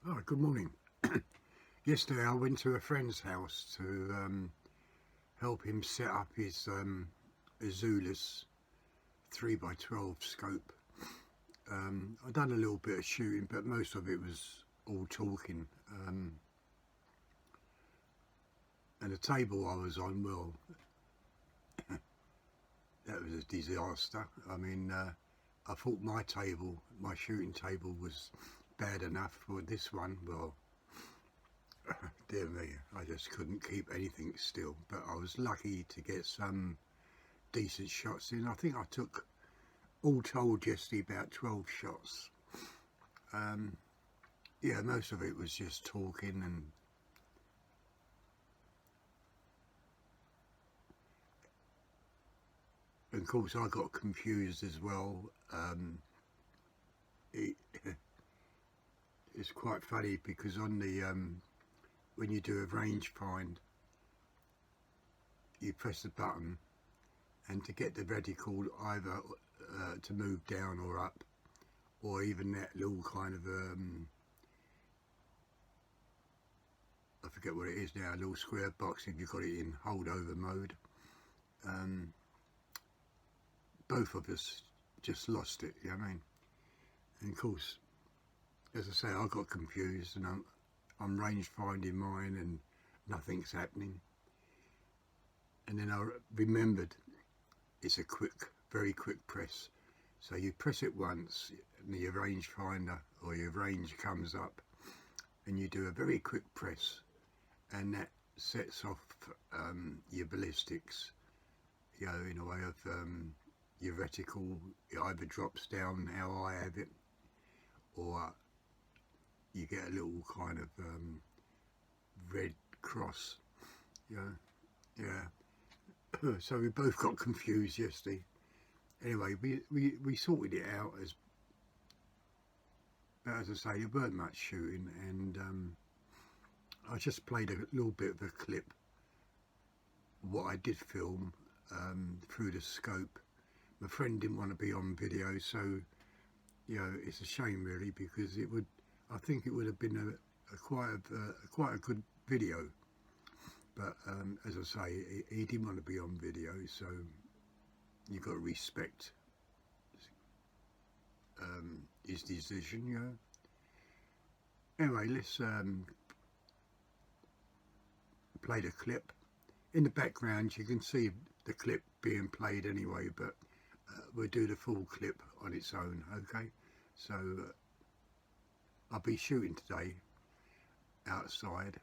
Oh, good morning. Yesterday I went to a friend's house to help him set up his Azulis 3x12 scope. I've done a little bit of shooting, but most of it was all talking. And the table I was on, well, that was a disaster. I thought my shooting table was bad enough. For this one, well, dear me, I just couldn't keep anything still. But I was lucky to get some decent shots in. I think I took, all told, yesterday about 12 shots. Yeah, most of it was just talking, and of course I got confused as well. It, it's quite funny because on the when you do a range find, you press the button, and to get the reticle either to move down or up, or even that little kind of I forget what it is now, a little square box if you've got it in holdover mode. Both of us just lost it, you know what I mean? And of course, as I say, I got confused, and I'm range finding mine and nothing's happening. And then I remembered it's a very quick press. So you press it once and your range finder or your range comes up, and you do a very quick press, and that sets off your ballistics, you know, in a way of your reticle. It either drops down how I have it, or you get a little kind of red cross, you know. Yeah. So we both got confused yesterday. Anyway, we sorted it out. As I say, there weren't much shooting, and I just played a little bit of a clip, what I did film through the scope. My friend didn't want to be on video, so you know, it's a shame really, because I think it would have been quite a good video. But as I say, he didn't want to be on video, so you've got to respect his decision, you know. Anyway, let's play the clip. In the background you can see the clip being played anyway, but we'll do the full clip on its own, okay? So I'll be shooting today outside.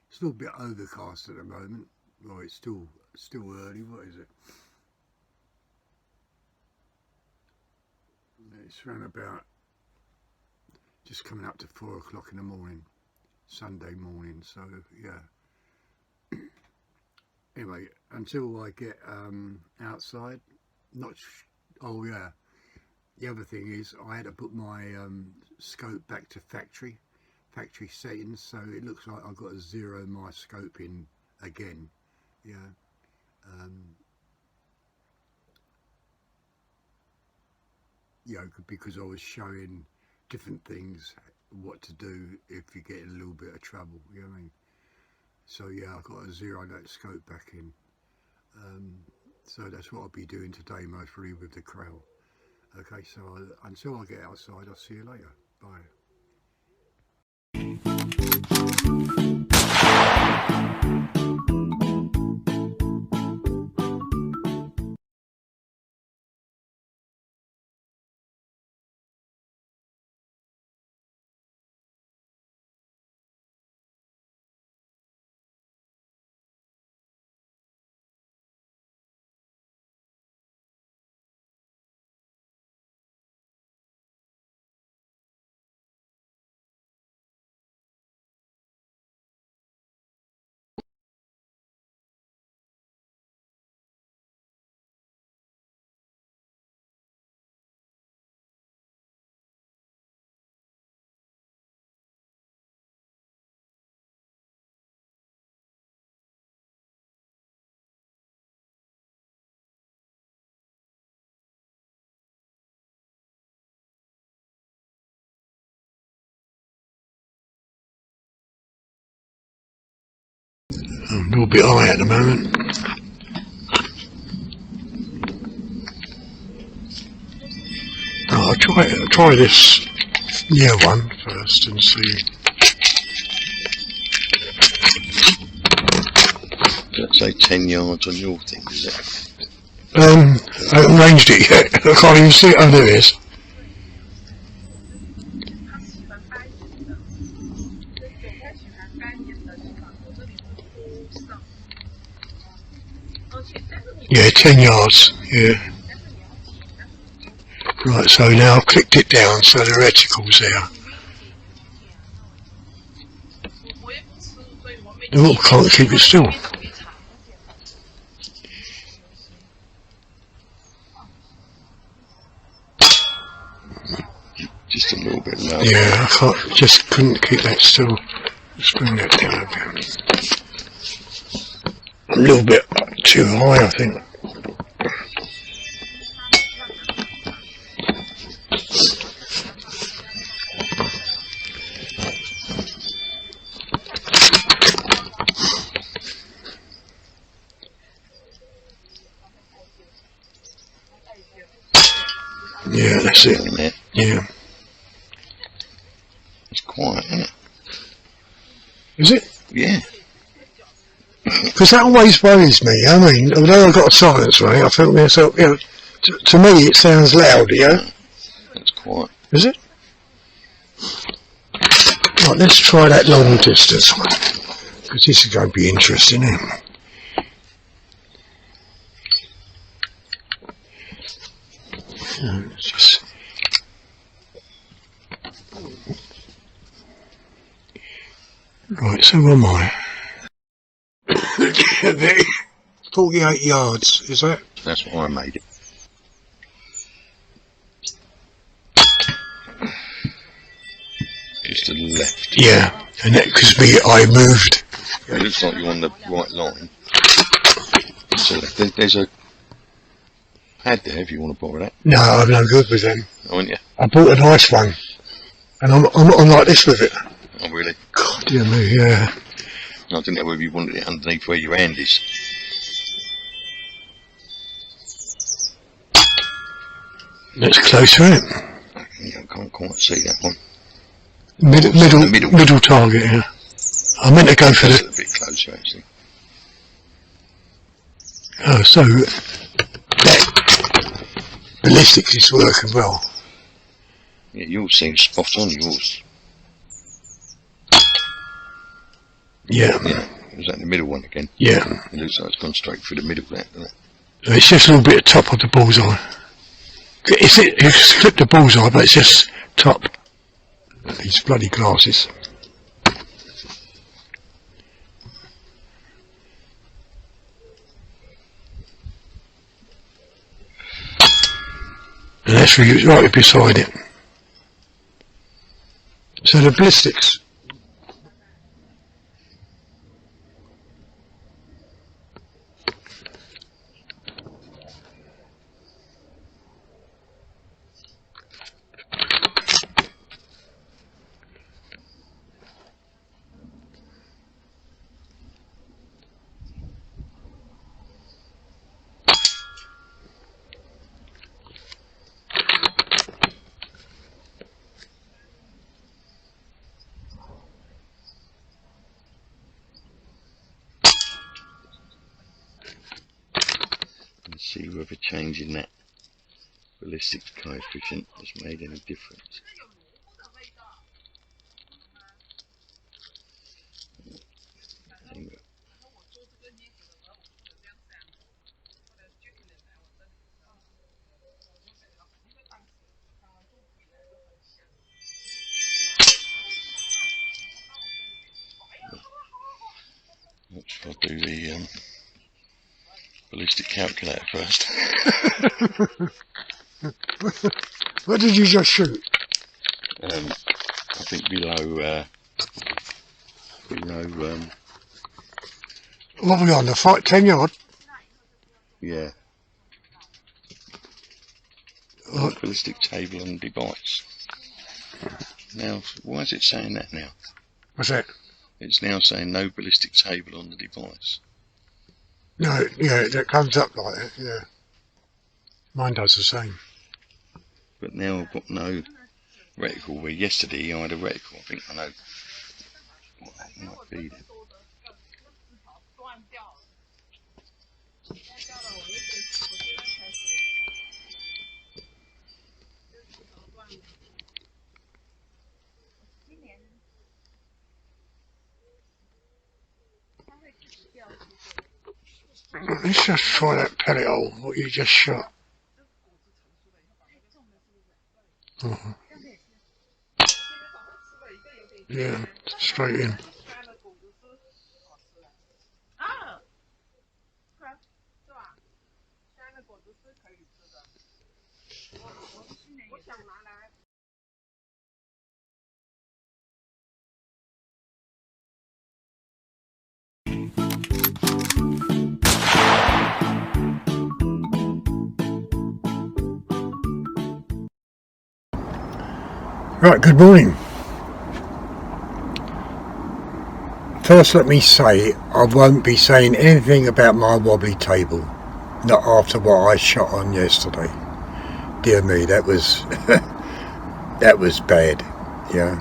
It's a little bit overcast at the moment. Well, it's still early. What is it? It's around about just coming up to 4 o'clock in the morning, Sunday morning. So yeah. Anyway, until I get outside, oh yeah. The other thing is I had to put my scope back to factory settings, so it looks like I've got to zero my scope in again. Yeah. You know, because I was showing different things, what to do if you get in a little bit of trouble, you know what I mean? So yeah, I've got to zero that scope back in. So that's what I'll be doing today, mostly with the Krell. Okay, so until I get outside, I'll see you later. Bye. I'm a little bit high at the moment. Oh, I'll try this near one first and see. Does that say 10 yards on your thing, does it? I haven't ranged it yet. I can't even see it. Oh, there it is. Yeah, 10 yards, yeah. Right, so now I've clicked it down so the reticle's there. Oh, can't keep it still. Just a little bit low. Yeah, couldn't keep that still. Let's bring that down again. A little bit too high, I think. Yeah, that's it. Yeah. It's quiet, isn't it? Is it? Yeah. Because that always worries me. I mean, although I've got a silence rate, I feel myself, you know, to me it sounds loud, you know? It's quiet. Is it? Right, let's try that long distance one. Because this is going to be interesting, isn't it? Just right, so where am I? 48 yards, is that? That's what I made it. Just to the left. Yeah, and that because I moved. It looks like you're on the right line. So there's a pad there if you want to borrow that. No, I'm no good with them. Aren't you? I bought a nice one, and I'm like this with it. Oh really? God dear me, yeah. I didn't know whether you wanted it underneath where your hand is. That's closer, isn't it? Yeah, I can't quite see that one. Middle target, yeah. I meant to go for the... a bit closer, actually. Oh, so that ballistics is working well. Yeah, yours seems spot on, yours. Yeah. Yeah. Is that the middle one again? Yeah. It looks like it's gone straight through the middle of that, doesn't it? It's just a little bit of top of the bullseye. It's clipped the bullseye, but it's just top. These bloody glasses. And that's right beside it. So the ballistics. Let's see whether changing that ballistics coefficient has made any difference. Let's try to do the ballistic calculator first. What did you just shoot? I think below what are we on, the fight 10 yard? Yeah. Ballistic table on device. Now, why is it saying that now? What's that? It's now saying no ballistic table on the device. No, yeah, that comes up like that, yeah. Mine does the same. But now I've got no reticle, where yesterday I had a reticle. I think I know what that might be then. Let's just try that pellet hole, what you just shot. Yeah, straight in. Right, good morning. First let me say, I won't be saying anything about my wobbly table. Not after what I shot on yesterday. Dear me, that was that was bad. Yeah,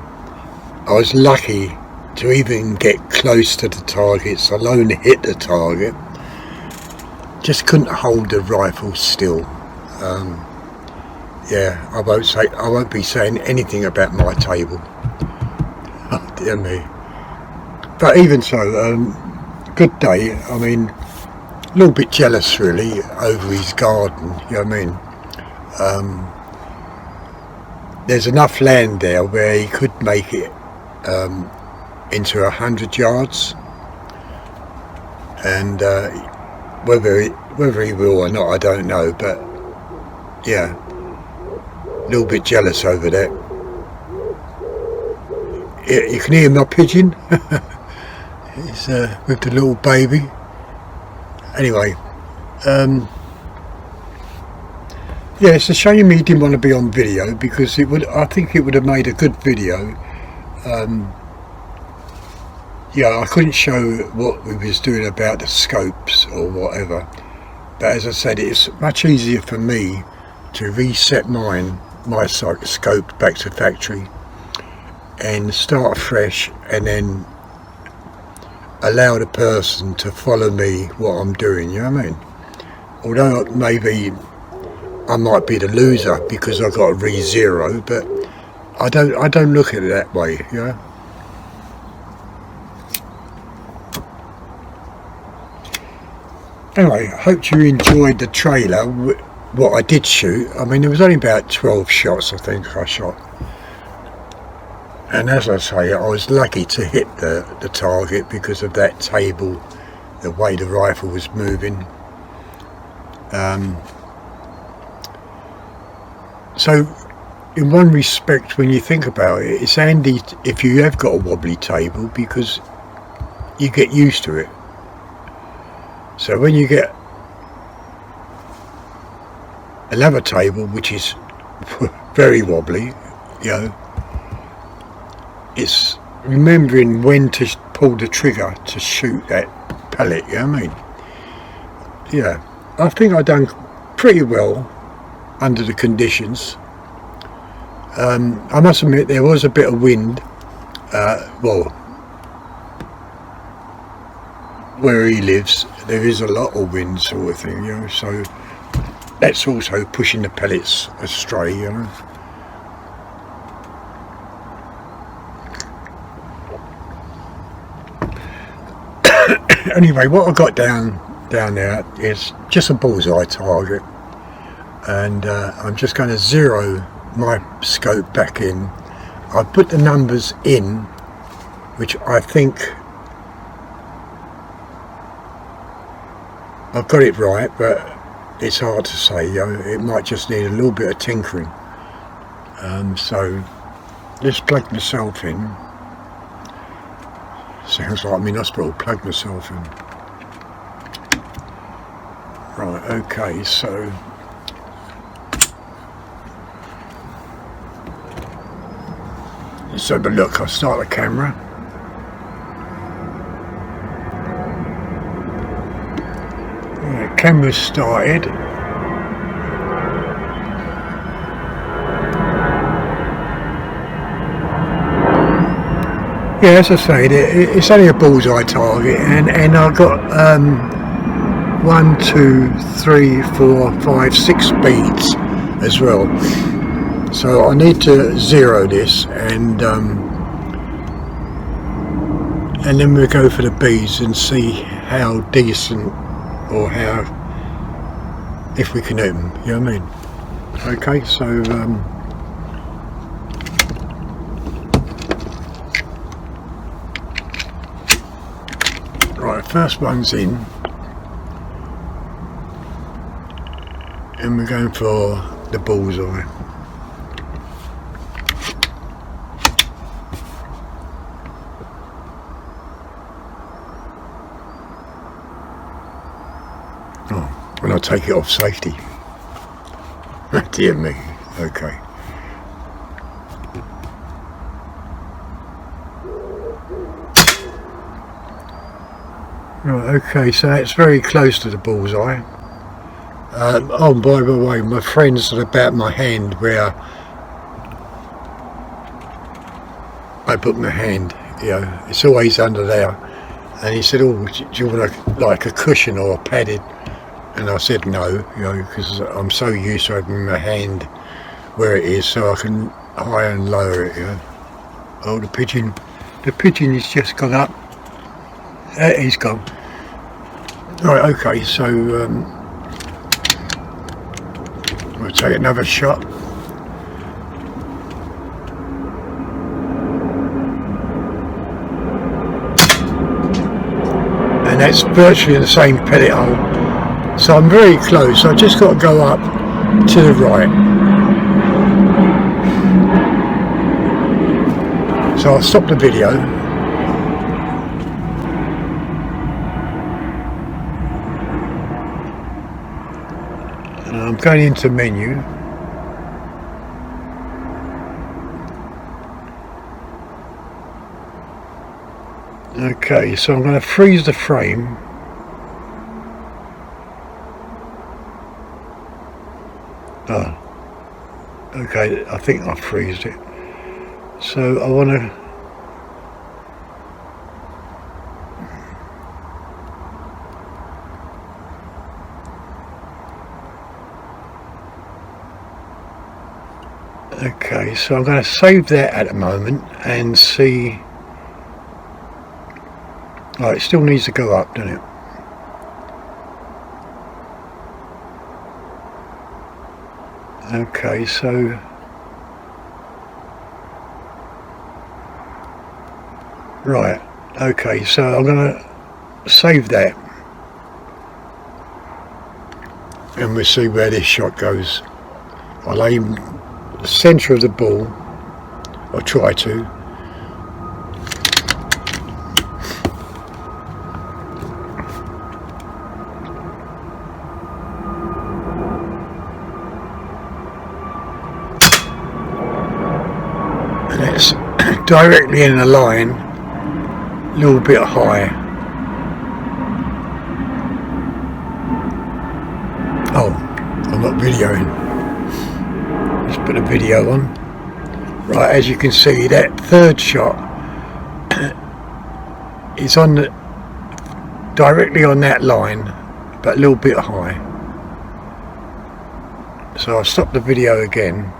I was lucky to even get close to the targets, alone hit the target. Just couldn't hold the rifle still. Yeah, I won't be saying anything about my table. Oh, dear me. But even so, good day. I mean, a little bit jealous really over his garden, you know what I mean? There's enough land there where he could make it into 100 yards, and whether he will or not, I don't know, but yeah, a little bit jealous over that. You can hear my pigeon. He's with the little baby. Anyway, yeah, it's a shame he didn't want to be on video, because I think it would have made a good video. Yeah, I couldn't show what we was doing about the scopes or whatever, but as I said, it's much easier for me to reset my scope back to factory and start fresh, and then allow the person to follow me what I'm doing, you know what I mean? Although maybe I might be the loser because I got a re-zero, but I don't look at it that way, you know. Anyway, I hope you enjoyed the trailer, what I did shoot. I mean, there was only about 12 shots I think I shot. And as I say, I was lucky to hit the target because of that table, the way the rifle was moving. So in one respect, when you think about it, it's handy if you have got a wobbly table, because you get used to it. So when you get another table which is very wobbly, you know, it's remembering when to pull the trigger to shoot that pellet, you know what I mean? Yeah, I think I've done pretty well under the conditions. I must admit there was a bit of wind, well, where he lives there is a lot of wind sort of thing, you know, so that's also pushing the pellets astray, you know. Anyway, what I got down there is just a bullseye target, and I'm just going to zero my scope back in. I put the numbers in, which I think I've got it right, but it's hard to say, you know, it might just need a little bit of tinkering. So let's plug myself in. Sounds like I'm in hospital, plug myself in. Right, okay, so let's have a look. I'll start the camera. camera started. Yeah, as I say, it's only a bullseye target, and I've got 1, 2, 3, 4, 5, 6 beads as well. So I need to zero this, and then we'll go for the beads and see how decent, or how, if we can hit them, you know what I mean? Okay, so right, first one's in, and we're going for the bullseye. Oh, when I take it off safety. Dear me, okay. Right, okay, so it's very close to the bullseye. Oh, by the way, my friend said about my hand where I put my hand, you know, it's always under there. And he said, oh, do you want like a cushion or a padded? And I said no, you know, because I'm so used to having my hand where it is, so I can higher and lower it, you know. Oh, the pigeon has just gone up. He's gone. Right, okay, so we'll take another shot. And that's virtually the same pellet hole. So I'm very close. I just got to go up to the right. So I'll stop the video. And I'm going into menu. Okay, so I'm going to freeze the frame. Oh, okay, I think I freezed it. So I want to okay, so I'm going to save that at the moment and see. Oh, it still needs to go up, doesn't it? Okay, so right, okay, so I'm going to save that and we'll see where this shot goes. I'll aim the centre of the ball, or try to. And it's directly in the line, a little bit high. Oh, I'm not videoing. Let's put a video on. Right, as you can see, that third shot is on the, directly on that line, but a little bit high. So I'll stop the video again.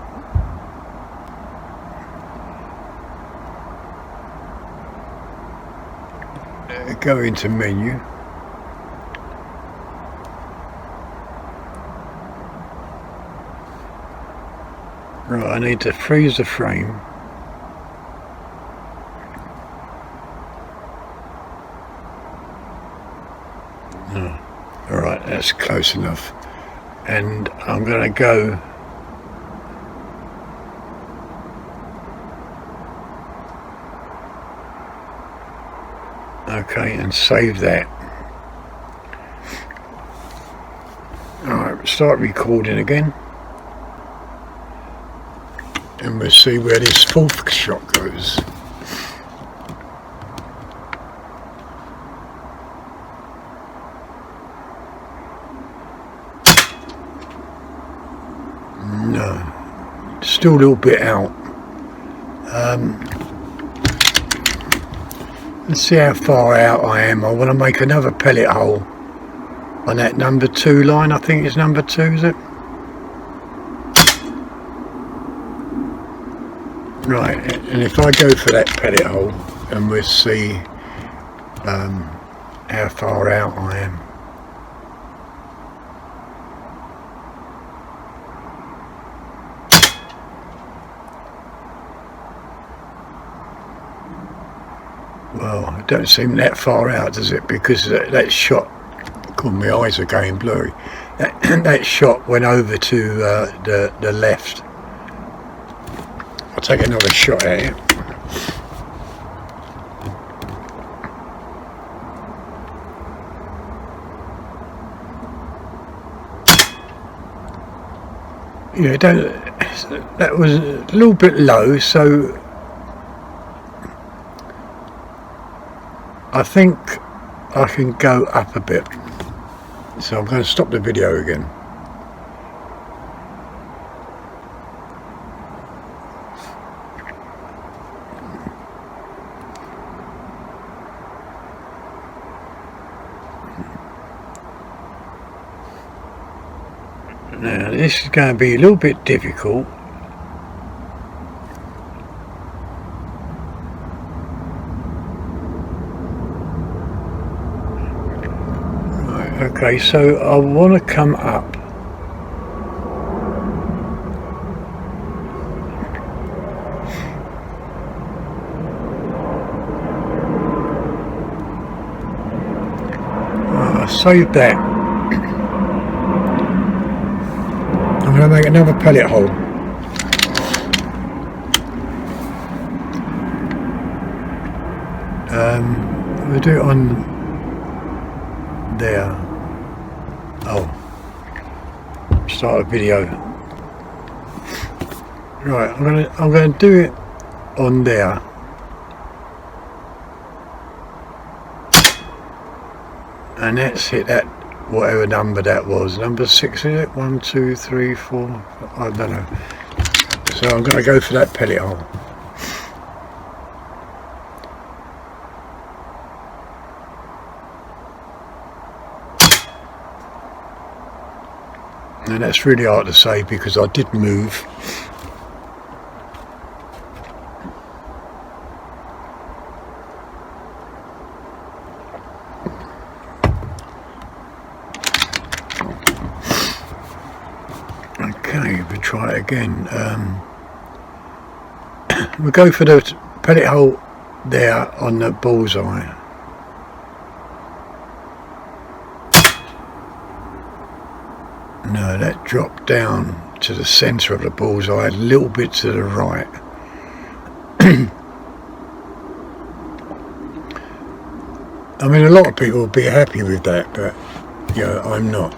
Go into menu. Right, I need to freeze the frame. Oh, alright, that's close enough. And I'm going to go okay, and save that. Alright, start recording again. And we'll see where this fourth shot goes. still a little bit out. Let's see how far out I am. I want to make another pellet hole on that number 2 line. I think it's number 2, is it? Right, and if I go for that pellet hole, and we'll see how far out I am. Well, it don't seem that far out, does it? Because that shot, God, my eyes are going blurry. That shot went over to the left. I'll take another shot at it. Yeah, that was a little bit low, so I think I can go up a bit. So I'm going to stop the video again. Now this is going to be a little bit difficult. Okay, so I want to come up. Save that. I'm going to make another pellet hole. We'll do it on there. Oh, start a video. Right, I'm gonna do it on there. And let's hit that, whatever number that was. Number 6, is it? 1, 2, 3, 4. I don't know. So I'm gonna go for that pellet hole. And that's really hard to say because I did move. Okay, we'll try it again. We'll go for the pellet hole there on the bullseye. No, that dropped down to the centre of the bullseye, a little bit to the right. I mean, a lot of people will be happy with that, but you know, I'm not.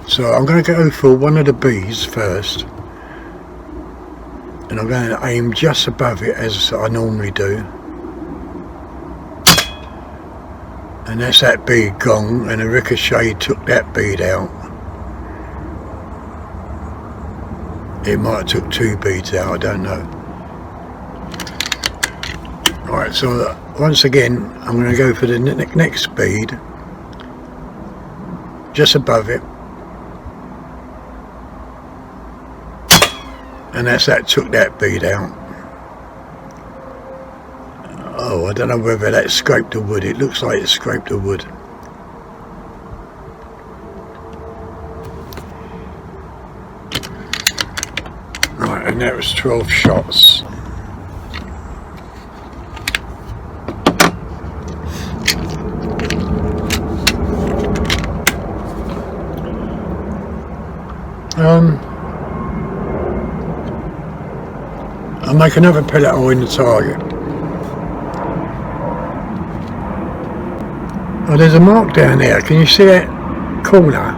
So I'm going to go for one of the bees first, and I'm going to aim just above it as I normally do. And that's that bead gone, and the ricochet took that bead out. It might have took 2 beads out, I don't know. Alright, so once again I'm going to go for the next bead, just above it. And that's that took that bead out. Oh, I don't know whether that scraped the wood. It looks like it scraped the wood. Right, and that was 12 shots. I'll make another pellet hole in the target. Oh, there's a mark down there. Can you see that corner?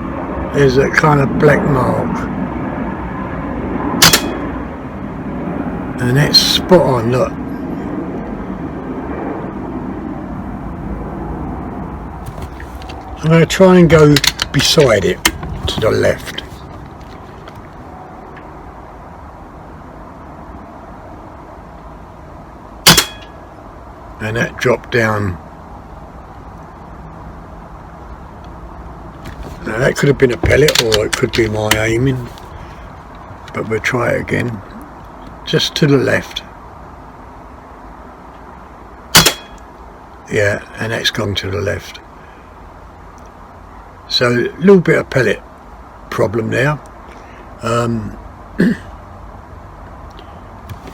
There's a kind of black mark. And that's spot on, look. I'm going to try and go beside it, to the left. and that dropped down. Now that could have been a pellet, or it could be my aiming, but we'll try it again. Just to the left. Yeah, and that's gone to the left. So a little bit of pellet problem there.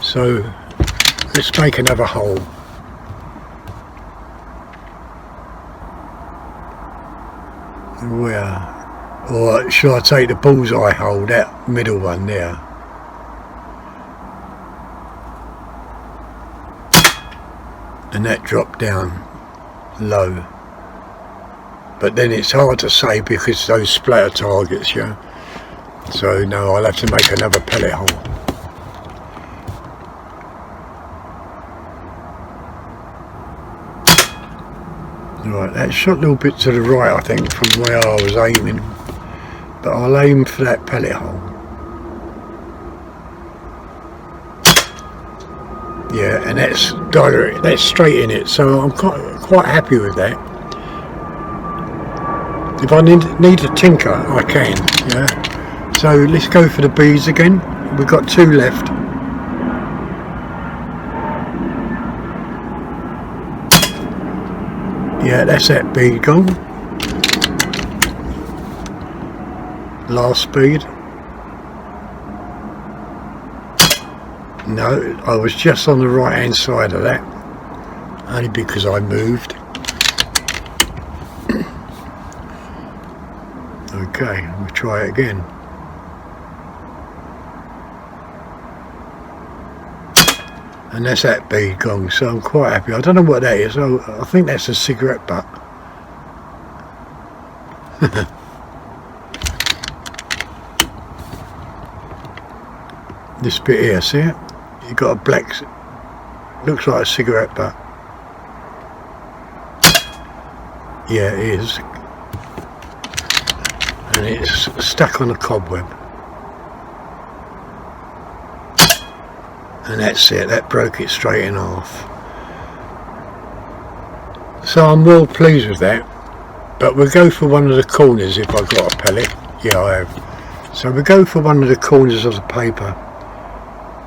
So let's make another hole. Where, or should I take the bullseye hole, that middle one there? And that dropped down low. But then it's hard to say because those splatter targets, yeah. So no, I'll have to make another pellet hole. Right, that shot a little bit to the right, I think, from where I was aiming. But I'll aim for that pellet hole. Yeah, and that's direct, that's straight in it, so I'm quite happy with that. If I need to tinker, I can, yeah. So let's go for the bees again. We've got 2 left. Yeah, that's that bead gone. Last bead. No, I was just on the right hand side of that, only because I moved. Okay, we'll try it again. And that's that bead gone, so I'm quite happy. I don't know what that is. I think that's a cigarette butt. This bit here, see it? You've got a black, looks like a cigarette butt. Yeah, it is. And it's stuck on a cobweb. And that's it, that broke it straight in half. So I'm well pleased with that. But we'll go for one of the corners if I've got a pellet. Yeah, I have. So we'll go for one of the corners of the paper.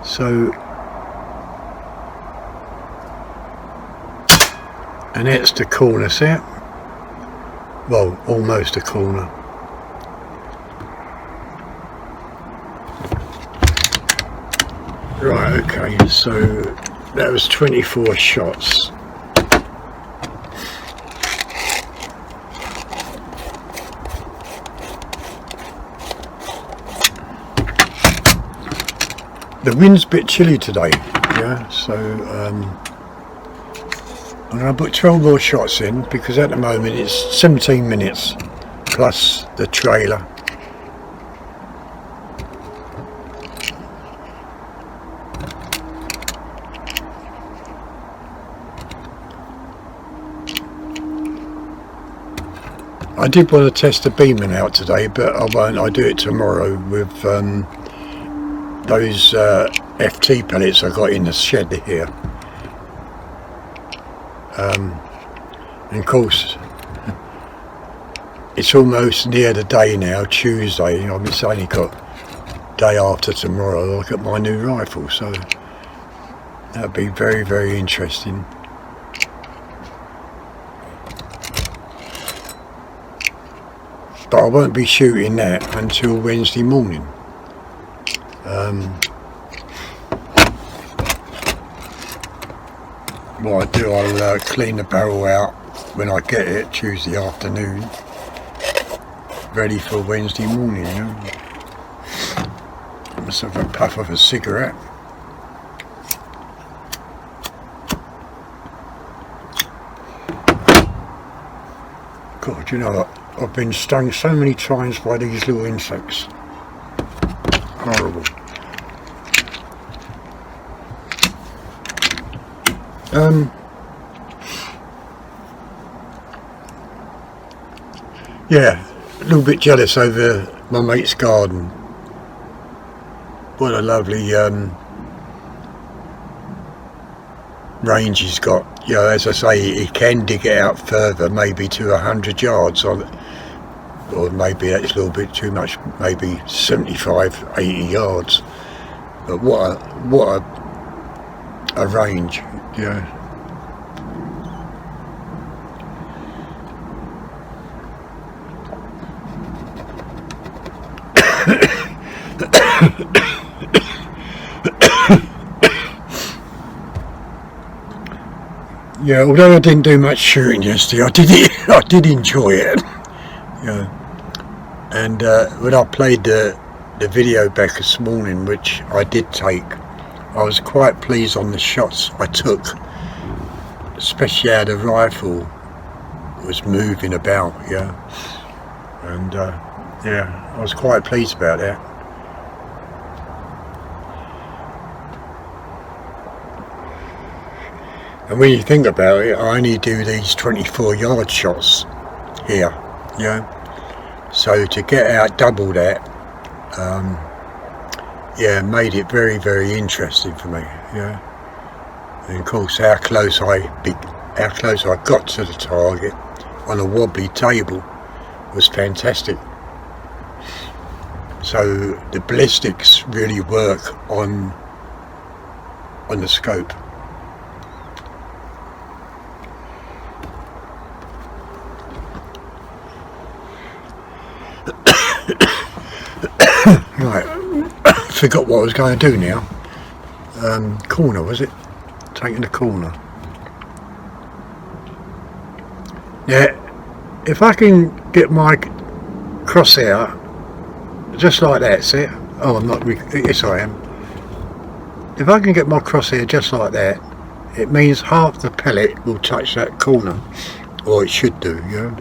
So, and that's the corner, see it? Well, almost a corner. Right, okay, so that was 24 shots. The wind's a bit chilly today, yeah, so I'm going to put 12 more shots in because at the moment it's 17 minutes plus the trailer. I did want to test the beaming out today, but I won't. I'll do it tomorrow with those FT pellets I got in the shed here. And of course, it's almost near the day now, Tuesday. I mean, it's only got day after tomorrow. I'll get my new rifle, so that'll be very, very interesting. But I won't be shooting that until Wednesday morning. What I do, I'll clean the barrel out when I get it Tuesday afternoon, ready for Wednesday morning. You know? Let's have a puff of a cigarette. God, you know what? I've been stung so many times by these little insects. Horrible. Yeah, a little bit jealous over my mate's garden. What a lovely range he's got. you know, as I say, he can dig it out further, maybe to 100 yards on, or maybe that's a little bit too much, maybe 75, 80 yards. But what a range, you know. Yeah, although I didn't do much shooting yesterday, I did enjoy it. You know, and when I played the video back this morning, which I did take, I was quite pleased on the shots I took, especially how the rifle was moving about. Yeah, and yeah, I was quite pleased about that. And when you think about it, I only do these 24-yard shots here, you know. So to get out double that, yeah, made it very, very interesting for me, you know. And of course, how close I got to the target on a wobbly table was fantastic. So the ballistics really work on the scope. Right, forgot what I was going to do now. Corner, was it? Taking the corner. Yeah, if I can get my crosshair just like that, see? Oh, I'm not, yes I am. If I can get my crosshair just like that, it means half the pellet will touch that corner, or it should do, you know.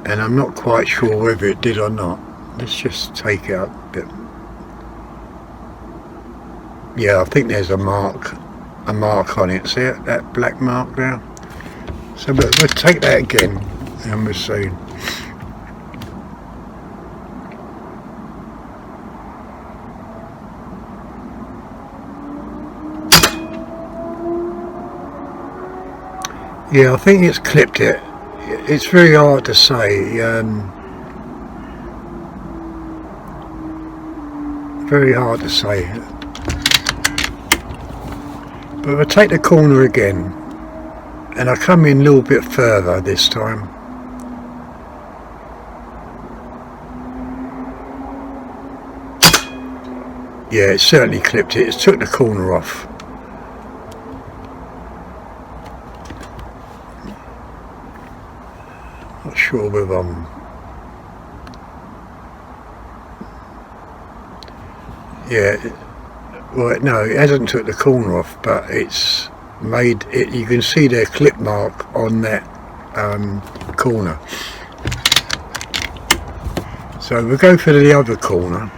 And I'm not quite sure whether it did or not. Let's just take out a bit. Yeah, I think there's a mark on it. See it? That black mark there? So we'll take that again and we'll see. Yeah, I think it's clipped it. It's very hard to say. Very hard to say. But we'll take the corner again, and I come in a little bit further this time. Yeah, it certainly clipped it. It took the corner off. Not sure whether I'm... Yeah, well, no, it hasn't took the corner off, but it's made it. You can see the clip mark on that corner. So we'll go for the other corner.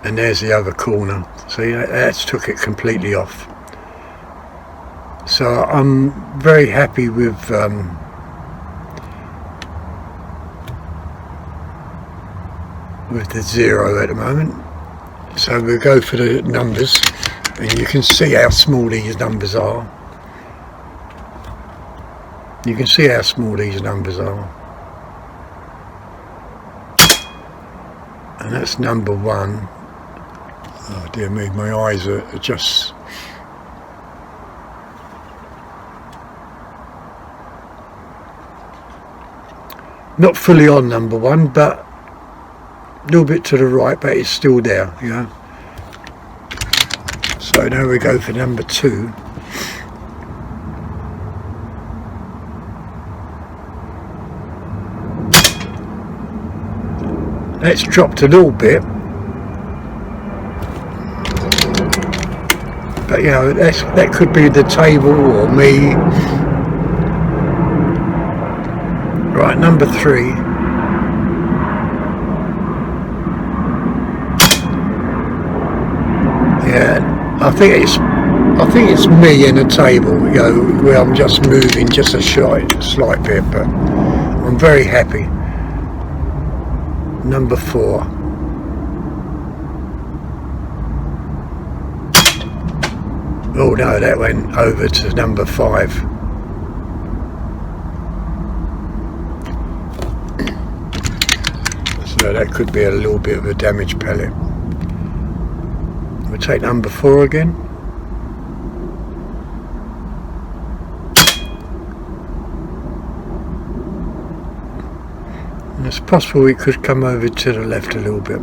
And there's the other corner. See, that's took it completely off. So I'm very happy with the 0 at the moment. So we'll go for the numbers, and you can see how small these numbers are. You can see how small these numbers are. And that's number 1. Oh dear me, my eyes are just... Not fully on number 1, but a little bit to the right, but it's still there, you know. So now we go for number 2. That's dropped a little bit, but you know, that could be the table or me. Right, number 3. Yeah, I think it's I think it's me and the table, you know, where I'm just moving just a slight bit, but I'm very happy. Number 4. Oh no, that went over to number 5. So that could be a little bit of a damaged pellet. We'll take number 4 again. And it's possible it could come over to the left a little bit.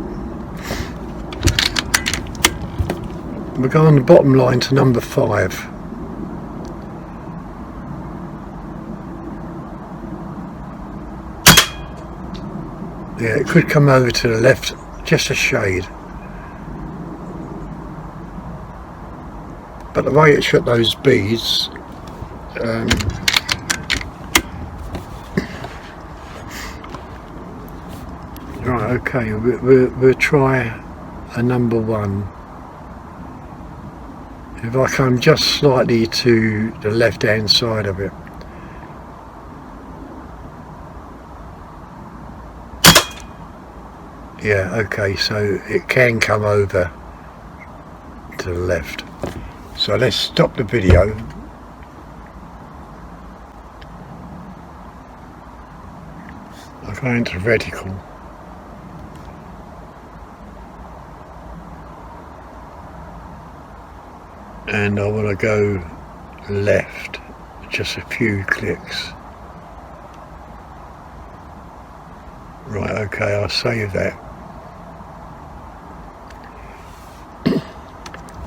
We'll go on the bottom line to number 5. Yeah, it could come over to the left, just a shade. But the way it shot those beads, right, okay, we'll try a number 1. If I come just slightly to the left hand side of it. Yeah, okay, so it can come over to the left. So let's stop the video. I'll go into vertical. And I want to go left, just a few clicks. Right, okay, I'll save that.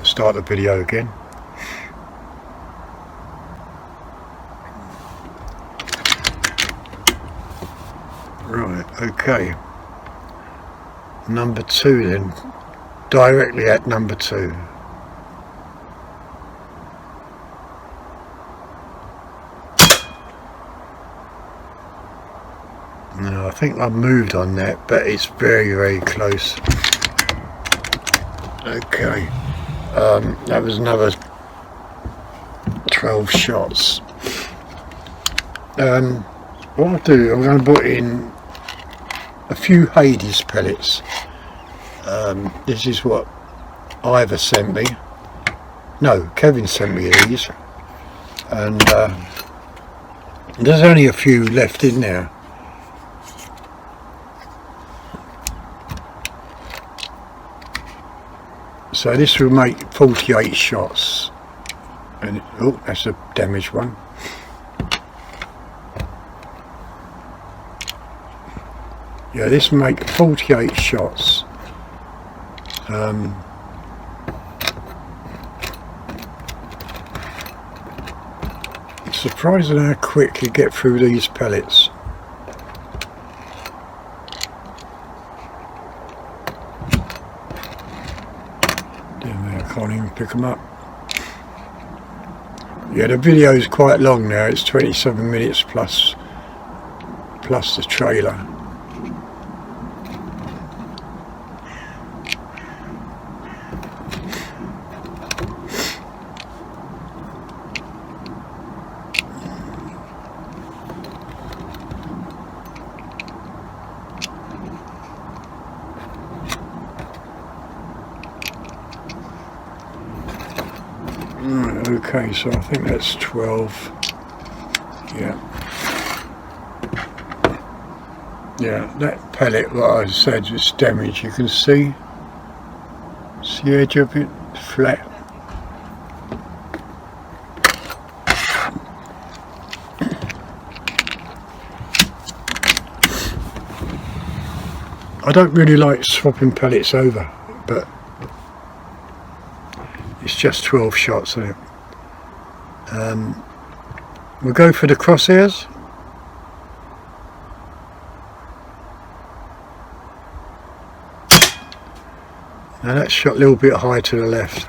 Start the video again. Right, okay. Number 2 then. Directly at number 2. No, I think I've moved on that, but it's very, very close. Okay. That was another 12 shots. What I'll do, I'm going to put in a few Hades pellets. This is what Ivor sent me. No, Kevin sent me these. And there's only a few left in there. So this will make 48 shots. And oh, that's a damaged one. Yeah, this will make 48 shots. I'm surprised at how quick you get through these pellets. Can't even pick them up. Yeah, the video is quite long now. It's 27 minutes plus the trailer. Right, okay, so I think that's 12. Yeah. Yeah, that pellet, what I said, is damaged. You can see the edge of it, flat. I don't really like swapping pellets over, but it's just 12 shots in it. We'll go for the crosshairs. Now that's shot a little bit high to the left.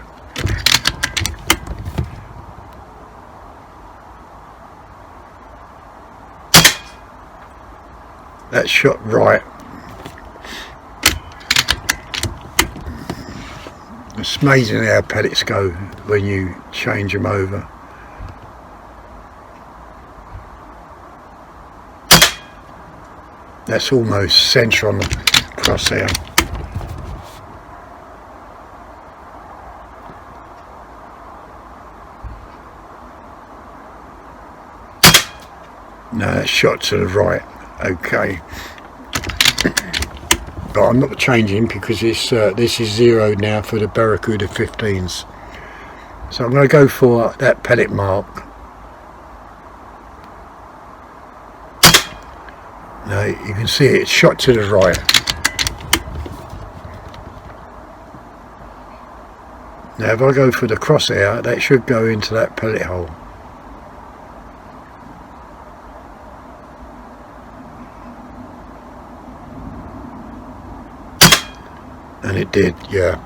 That's shot right. It's amazing how pellets go when you change them over. That's almost centre on the crosshair. No, that's shot to the right. Okay. But I'm not changing because this is zeroed now for the Barracuda 15s. So I'm going to go for that pellet mark. Now you can see it's shot to the right. Now if I go for the crosshair, that should go into that pellet hole. And it did, yeah.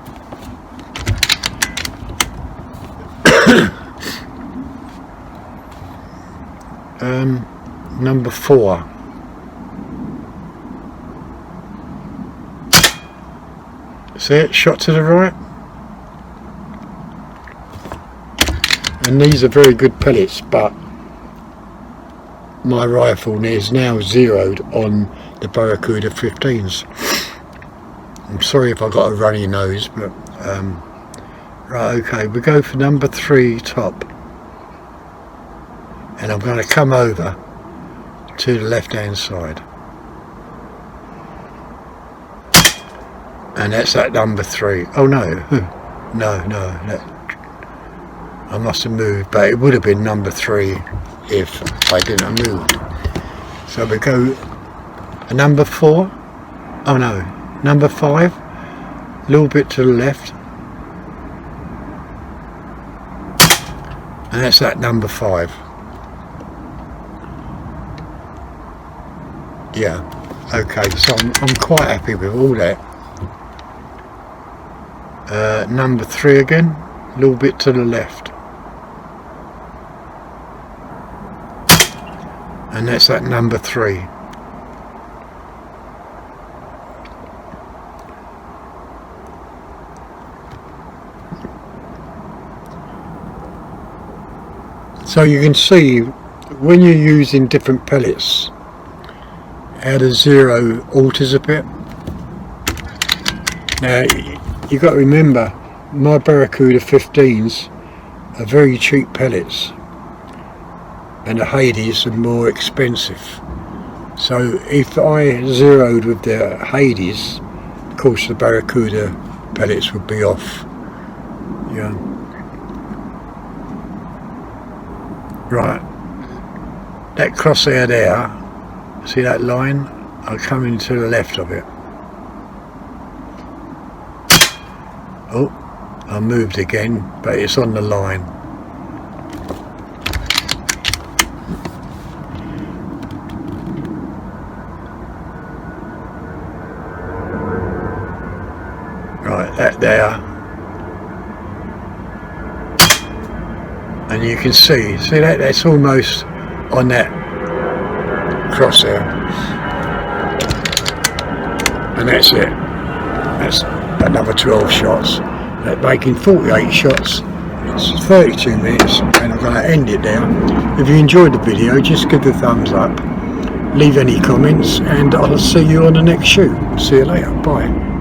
Number 4. See it? Shot to the right. And these are very good pellets, but my rifle is now zeroed on the Barracuda 15s. I'm sorry if I got a runny nose, but right, okay, we go for number 3 top, and I'm going to come over to the left hand side, and that's that number 3. Oh no, no, I must have moved, but it would have been number 3 if I didn't move. So we go a number 4. Oh no, number 5, a little bit to the left, and that's that number 5. Yeah, okay, so I'm quite happy with all that. Number 3 again, a little bit to the left, and that's that number 3. So you can see when you're using different pellets how the zero alters a bit. Now you've got to remember, my Barracuda 15s are very cheap pellets and the Hades are more expensive. So if I zeroed with the Hades, of course the Barracuda pellets would be off. Yeah. Right, that crosshair there, see that line? I'll come into the left of it. Oh, I moved again, but it's on the line. Right, that there. And you can see that that's almost on that crosshair, and that's it. That's another 12 shots. That's making 48 shots. It's 32 minutes, and I'm going to end it there. If you enjoyed the video, just give the thumbs up, leave any comments, and I'll see you on the next shoot. See you later. Bye.